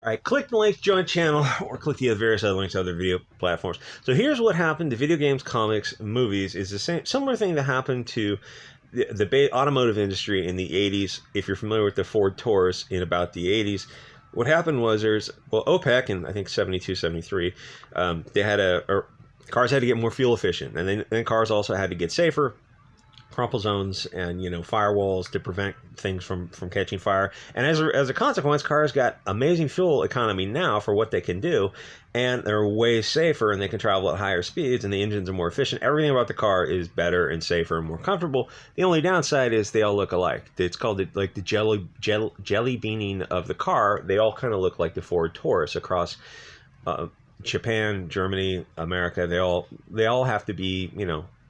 Alright, click the link to join the channel, or click the various other links to other video platforms. So here's what happened to video games, comics, movies. Is the same similar thing that happened to the automotive industry in the 80s. If you're familiar with the Ford Taurus in about the 80s, what happened was OPEC in I think 72, 73, they had cars had to get more fuel efficient, and then cars also had to get safer. Crumple zones and firewalls to prevent things from catching fire, and as a consequence, cars got amazing fuel economy now for what they can do, and they're way safer, and they can travel at higher speeds, and the engines are more efficient. Everything about the car is better and safer and more comfortable. The only downside is they all look alike. It's called like the jelly beaning of the car. They all kind of look like the Ford Taurus across Japan, Germany, America. They all have to be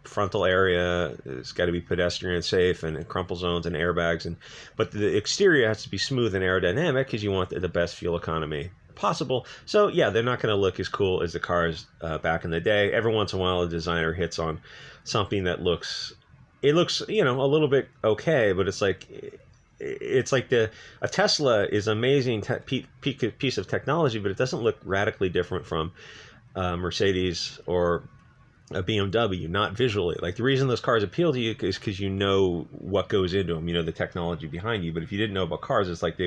frontal area. It's got to be pedestrian safe, and crumple zones and airbags, but the exterior has to be smooth and aerodynamic because you want the best fuel economy possible. So yeah, they're not going to look as cool as the cars back in the day. Every once in a while a designer hits on something that looks a little bit okay, but it's like a Tesla is an amazing piece of technology, but it doesn't look radically different from Mercedes or a BMW, not visually. Like, the reason those cars appeal to you is because you know what goes into them, the technology behind you. But if you didn't know about cars, it's like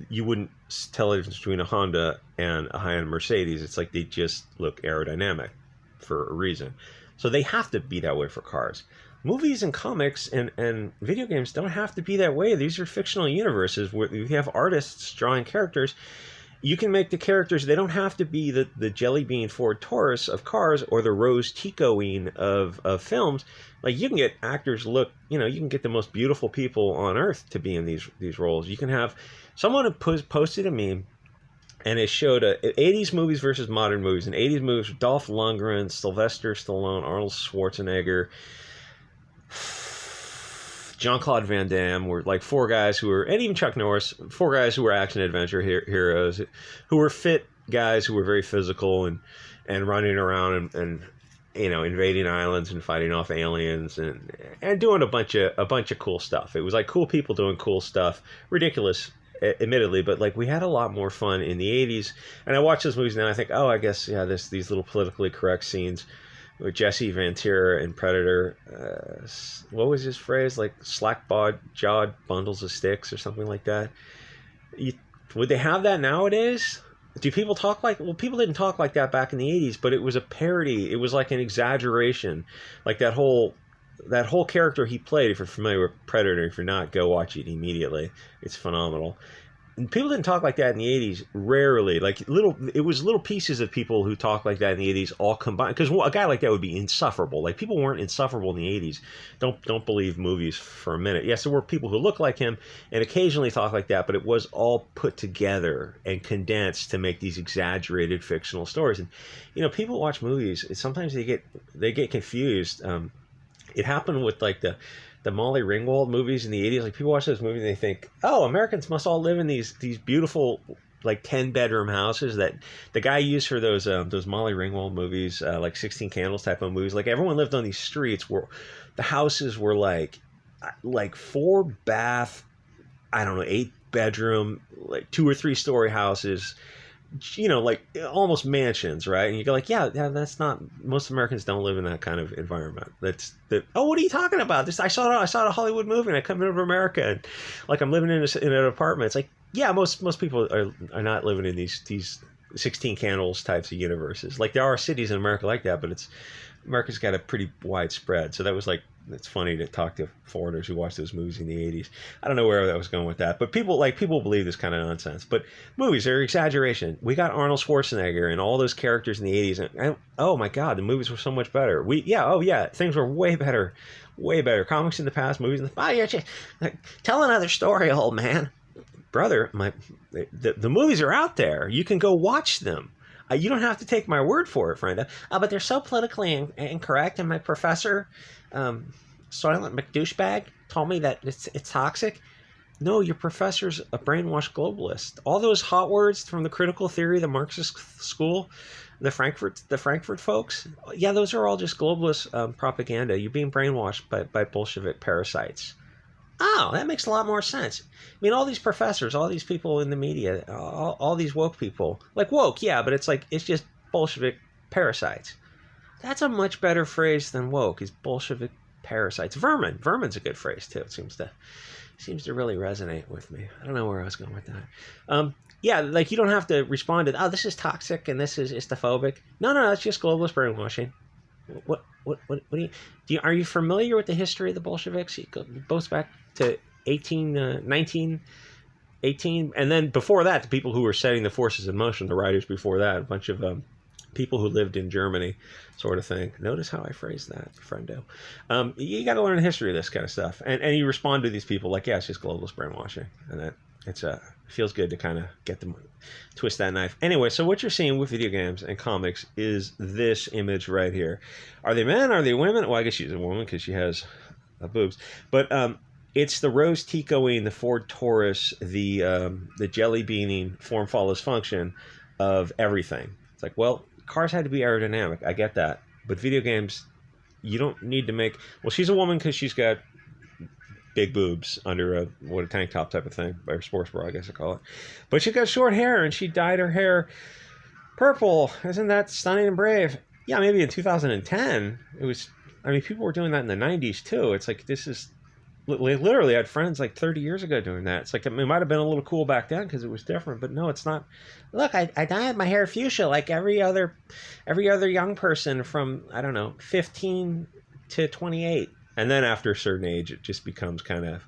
you wouldn't tell the difference between a Honda and a high-end Mercedes. It's like they just look aerodynamic for a reason. So they have to be that way for cars. Movies and comics and video games don't have to be that way. These are fictional universes where you have artists drawing characters. You can make the characters, they don't have to be the jelly bean Ford Taurus of cars or the rose Tico-ine of films. Like, you can get actors you can get the most beautiful people on earth to be in these roles. You can have someone posted a meme, and it showed 80s movies versus modern movies. And 80s movies, Dolph Lundgren, Sylvester Stallone, Arnold Schwarzenegger, Jean-Claude Van Damme were like four guys and even Chuck Norris, four guys who were action-adventure heroes, who were fit guys who were very physical and running around and invading islands and fighting off aliens and doing a bunch of cool stuff. It was like cool people doing cool stuff, ridiculous, admittedly, but like we had a lot more fun in the 80s. And I watch those movies now, I think, oh, I guess, yeah, these little politically correct scenes with Jesse Ventura and Predator, what was his phrase? Like slack-jawed bundles of sticks or something like that. Would they have that nowadays? Do people talk like... Well, people didn't talk like that back in the 80s, but it was a parody. It was like an exaggeration. Like that whole character he played, if you're familiar with Predator, if you're not, go watch it immediately. It's phenomenal. And people didn't talk like that in the 80s, rarely. It was little pieces of people who talked like that in the 80s all combined. Because a guy like that would be insufferable. Like, people weren't insufferable in the 80s. Don't believe movies for a minute. Yes, there were people who looked like him and occasionally talked like that, but it was all put together and condensed to make these exaggerated fictional stories. And, people watch movies, sometimes they get confused. It happened with, like, the Molly Ringwald movies in the 80s. Like, people watch those movies and they think, oh, Americans must all live in these beautiful, like, 10-bedroom houses that the guy used for those Molly Ringwald movies, like 16 Candles type of movies. Like, everyone lived on these streets where the houses were like 4-bath, I don't know, 8-bedroom, like 2 or 3 story houses, like almost mansions, right? And you go like, yeah, that's not, most Americans don't live in that kind of environment. Oh, what are you talking about? I saw a Hollywood movie and I come over to America and like I'm living in an apartment. It's like, yeah, most people are not living in these 16 Candles types of universes. Like, there are cities in America like that, but America's got a pretty wide spread. So that was like, it's funny to talk to foreigners who watched those movies in the 80s. I don't know where that was going with that, but people believe this kind of nonsense. But movies are exaggeration. We got Arnold Schwarzenegger and all those characters in the 80s, and oh my God, the movies were so much better. Things were way better, way better. Comics in the past, movies in the tell another story, old man. Brother, the movies are out there. You can go watch them. You don't have to take my word for it, friend. But they're so politically incorrect, and my professor, Soylent McDouchebag, told me that it's toxic. No, your professor's a brainwashed globalist. All those hot words from the critical theory, the Marxist school, the Frankfurt folks, yeah, those are all just globalist propaganda. You're being brainwashed by Bolshevik parasites. oh, that makes a lot more sense. I mean, all these professors, all these people in the media, all these woke people, like woke, yeah, but it's like, it's just Bolshevik parasites. That's a much better phrase than woke, is Bolshevik parasites. Vermin. Vermin's a good phrase, too. It seems to really resonate with me. I don't know where I was going with that. Yeah, like you don't have to respond to, oh, this is toxic and this is istophobic. No, it's just globalist brainwashing. What do you are you familiar with the history of the Bolsheviks? It goes back to 1918, and then before that, the people who were setting the forces in motion, the writers before that, a bunch of people who lived in Germany, sort of thing. Notice how I phrased that, friendo. You got to learn the history of this kind of stuff, and you respond to these people like, yeah, it's just globalist brainwashing, and that it's feels good to kind of get them, twist that knife. Anyway, so what you're seeing with video games and comics is this image right here. Are they men? Are they women? Well, I guess she's a woman because she has boobs, but it's the Rose Ticoing, the Ford Taurus, the jelly beaning form follows function of everything. It's like, well, cars had to be aerodynamic. I get that. But video games, you don't need to make... Well, she's a woman because she's got big boobs under a tank top type of thing, or sports bra, I guess I call it. But she's got short hair, and she dyed her hair purple. Isn't that stunning and brave? Yeah, maybe in 2010, it was... I mean, people were doing that in the 90s, too. It's like, this is... Literally, I had friends like 30 years ago doing that. It's like, it might have been a little cool back then because it was different, but no, it's not. Look, I dyed my hair fuchsia like every other young person from, I don't know, 15 to 28. And then after a certain age, it just becomes kind of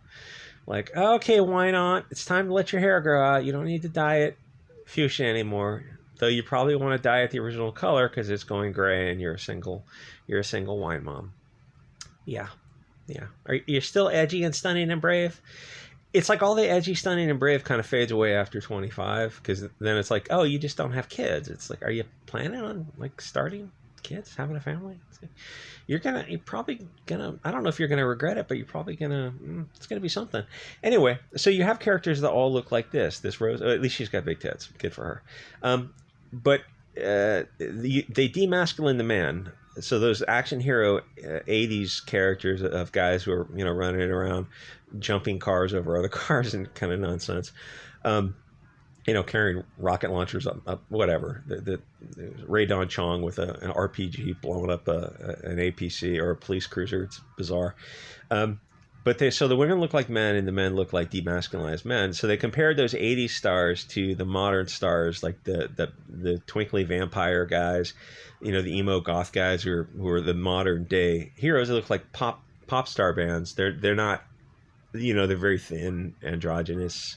like, okay, why not? It's time to let your hair grow out. You don't need to dye it fuchsia anymore. Though you probably want to dye it the original color because it's going gray and you're a single wine mom. Yeah. Yeah. You're still edgy and stunning and brave? It's like all the edgy, stunning, and brave kind of fades away after 25, because then it's like, oh, you just don't have kids. It's like, are you planning on like starting kids, having a family? Like, you're probably gonna, I don't know if you're gonna regret it, but you're probably gonna, it's gonna be something. Anyway, so you have characters that all look like this Rose, at least she's got big tits, good for her. But they demasculine the man. So those action hero 80s characters of guys who are, running around, jumping cars over other cars and kind of nonsense, carrying rocket launchers up whatever. The Ray Don Chong with an RPG blowing up an APC or a police cruiser. It's bizarre. So the women look like men and the men look like demasculinized men. So they compared those 80s stars to the modern stars, like the twinkly vampire guys, the emo goth guys who are the modern day heroes. They look like pop star bands. They're not, they're very thin, androgynous,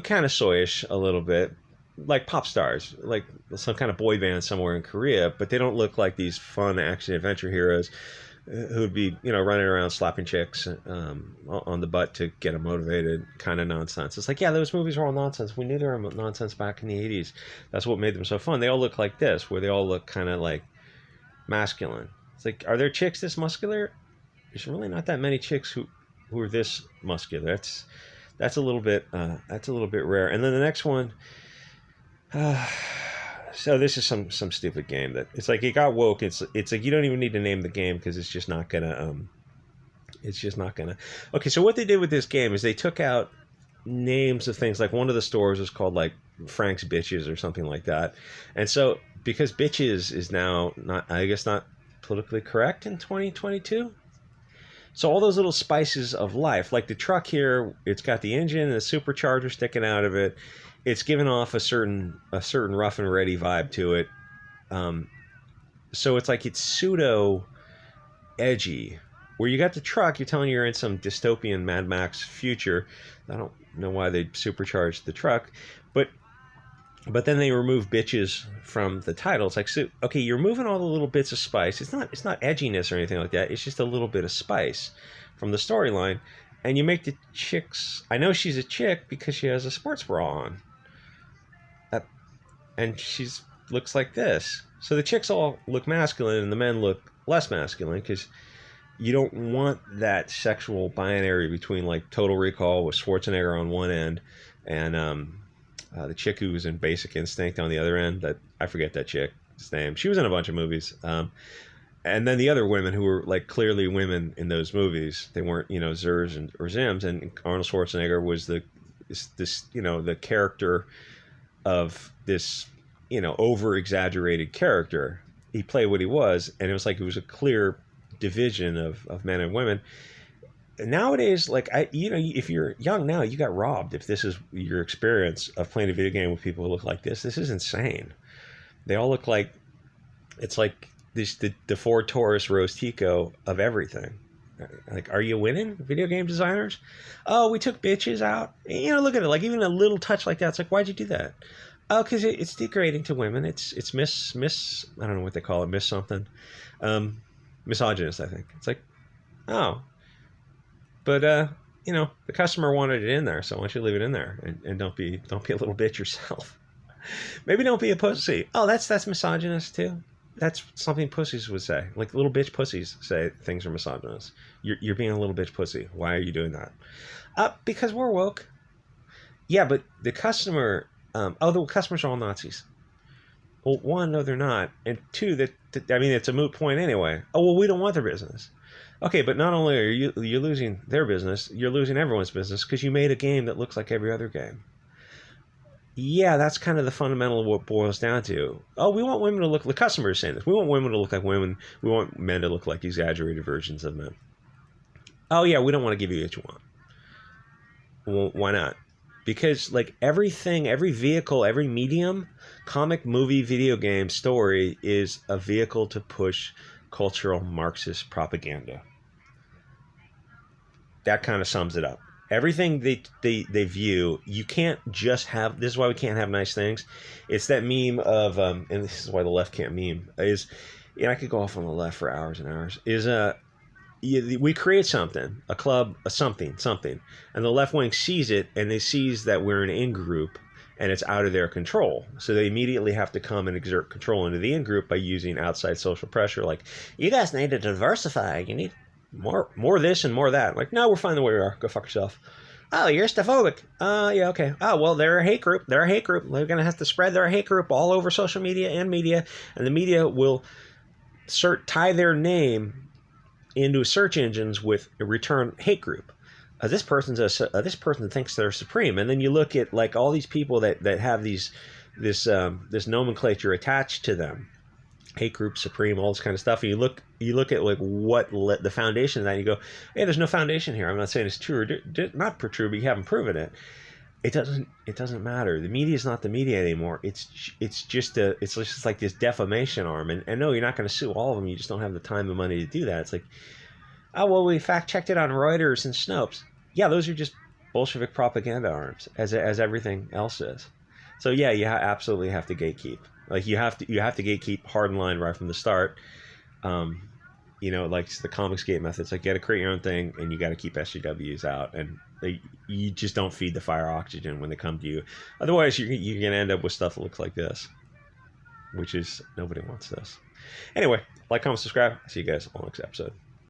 kind of soyish a little bit, like pop stars, like some kind of boy band somewhere in Korea. But they don't look like these fun action adventure heroes who would be, running around slapping chicks on the butt to get them motivated, kind of nonsense. It's like, yeah, those movies are all nonsense. We knew they were nonsense back in the 80s. That's what made them so fun. They all look like this, where they all look kind of like masculine. It's like, are there chicks this muscular? There's really not that many chicks who are this muscular. That's a little bit rare. And then the next one. So this is some stupid game that it's like it got woke. It's like you don't even need to name the game because it's just not gonna. Okay, so what they did with this game is they took out names of things. Like one of the stores was called like Frank's Bitches or something like that. And so because bitches is now not politically correct in 2022. So all those little spices of life, like the truck here, it's got the engine and the supercharger sticking out of it. It's given off a certain rough and ready vibe to it. So it's like it's pseudo edgy. Where you got the truck, you're telling you're in some dystopian Mad Max future. I don't know why they supercharged the truck, but then they remove bitches from the title. It's like, so, okay, you're removing all the little bits of spice. It's not edginess or anything like that. It's just a little bit of spice from the storyline. And you make the chicks... I know she's a chick because she has a sports bra on. And she looks like this. So the chicks all look masculine and the men look less masculine because you don't want that sexual binary between like Total Recall with Schwarzenegger on one end and the chick who was in Basic Instinct on the other end. That I forget that chick's name. She was in a bunch of movies. And then the other women who were like clearly women in those movies, they weren't, you know, Zers or Zims. And Arnold Schwarzenegger was this, you know, the character of this, you know, over exaggerated character. He played what he was, and it was like it was a clear division of men and women. Nowadays, like you know, if you're young now, you got robbed. If this is your experience of playing a video game with people who look like this is insane. They all look like it's like the Ford Taurus Rose Tico of everything. Like, are you winning, video game designers? Oh, we took bitches out. You know, look at it. Like even a little touch like that. It's like, why'd you do that? Oh, because it's degrading to women. It's miss. I don't know what they call it. Miss something. Misogynist, I think. It's like, oh. But you know, the customer wanted it in there, so why don't you leave it in there and don't be a little bitch yourself. Maybe don't be a pussy. Oh, that's misogynist too. That's something pussies would say. Like little bitch pussies say things are misogynist. You're being a little bitch pussy. Why are you doing that? Because we're woke. Yeah, but the customer. The customers are all Nazis. Well, one, no, they're not, and two, that I mean, it's a moot point anyway. Oh, well, we don't want their business. Okay, but not only are you're losing their business, you're losing everyone's business because you made a game that looks like every other game. Yeah, that's kind of the fundamental of what it boils down to. Oh, we want women to look. The customer is saying this. We want women to look like women. We want men to look like exaggerated versions of men. Oh yeah, we don't want to give you what you want. Well, why not? Because like everything, every vehicle, every medium, comic, movie, video game, story is a vehicle to push cultural Marxist propaganda. That kind of sums it up. Everything they view, you can't just have. This is why we can't have nice things. It's that meme of, and this is why the left can't meme. Is, you know, I could go off on the left for hours and hours. We create something, a club, a something, and the left wing sees it, and they sees that we're an in-group, and it's out of their control. So they immediately have to come and exert control into the in-group by using outside social pressure, like, you guys need to diversify, you need more this and more that. Like, no, we're fine the way we are, go fuck yourself. Oh, you're staphobic. Yeah, okay. Oh, well, they're a hate group. They're going to have to spread their hate group all over social media, and the media will tie their name into search engines with a return hate group. This person thinks they're supreme, and then you look at like all these people that have this nomenclature attached to them, hate group, supreme, all this kind of stuff. And you look at like what the foundation of that, and you go, hey, there's no foundation here. I'm not saying it's true or not true, but you haven't proven it. It doesn't matter. The media is not the media anymore. It's just like this defamation arm. And no, you're not going to sue all of them. You just don't have the time and money to do that. It's like, oh, well, we fact checked it on Reuters and Snopes. Yeah, those are just Bolshevik propaganda arms, as everything else is. So yeah, you absolutely have to gatekeep. Like you have to gatekeep hard and line right from the start. You know, like the comics gate method. It's like you got to create your own thing, and you got to keep SJWs out, and you just don't feed the fire oxygen when they come to you. Otherwise, you're going to end up with stuff that looks like this, which is, nobody wants this. Anyway, like, comment, subscribe. See you guys on the next episode.